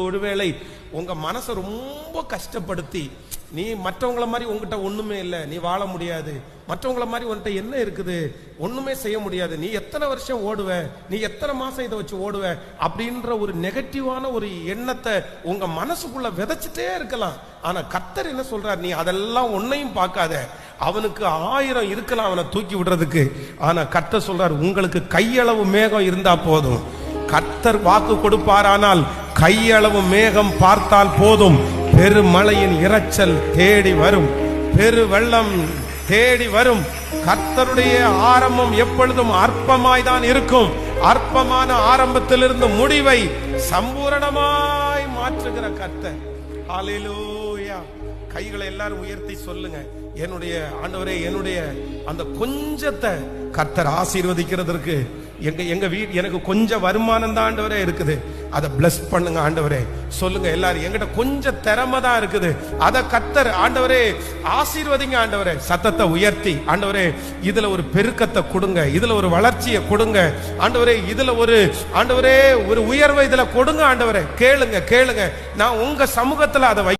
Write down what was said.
ஒருவேளை உங்க மனசை ரொம்ப கஷ்டப்படுத்தி, நீ மற்றவங்கள மாதிரி உங்ககிட்ட ஒண்ணுமே இல்லை, நீ வாழ முடியாது, மற்றவங்கள மாதிரி உன்கிட்ட என்ன இருக்குது, ஒண்ணுமே செய்ய முடியாது, நீ எத்தனை வருஷம் ஓடுவ, நீ எத்தனை மாசம் இதை வச்சு ஓடுவ அப்படின்ற ஒரு நெகட்டிவான ஒரு எண்ணத்தை உங்க மனசுக்குள்ள விதைச்சிட்டே இருக்கலாம். ஆனா கர்த்தர் என்ன சொல்றார், நீ அதெல்லாம் ஒன்னையும் பார்க்காத. அவனுக்கு 1000 இருக்கலாம் அவனை தூக்கி விடுறதுக்கு. ஆனா கர்த்தர் சொல்றார், உங்களுக்கு கையளவு மேகம் இருந்தா போதும். கர்த்தர் வாக்கு கொடுப்பாரானால் கையளவு மேகம் பார்த்தால் போதும், பெருமழையின் இரைச்சல் தேடி வரும், பெரு வெள்ளம் தேடி வரும். கர்த்தருடைய ஆரம்பம் எப்பொழுதும் அற்பமாய் தான் இருக்கும். அற்பமான ஆரம்பத்திலிருந்து முடிவை சம்பூரணமாய் மாற்றுகிற கர்த்தர். ஹல்லேலூயா. கைகளை எல்லாரும் உயர்த்தி சொல்லுங்க, என்னுடைய ஆண்டவரே, என்னுடைய அந்த கொஞ்சத்தை கர்த்தர் ஆசீர்வதிக்கிறதற்கு எங்க வீடு எனக்கு கொஞ்சம் வருமானம் தான் ஆண்டவரே இருக்குது, அதை பிளஸ் பண்ணுங்க ஆண்டவரே. சொல்லுங்க எல்லாரும், எங்கிட்ட கொஞ்சம் திறமை தான் இருக்குது, அதை கர்த்தர் ஆண்டவரே ஆசீர்வதிங்க ஆண்டவரே. சத்தத்தை உயர்த்தி, ஆண்டவரே இதுல ஒரு பெருக்கத்தை கொடுங்க, இதுல ஒரு வளர்ச்சியை கொடுங்க ஆண்டவரே, இதுல ஒரு ஆண்டவரே ஒரு உயர்வை இதுல கொடுங்க ஆண்டவரே. கேளுங்க கேளுங்க, நான் உங்க சமூகத்துல அதை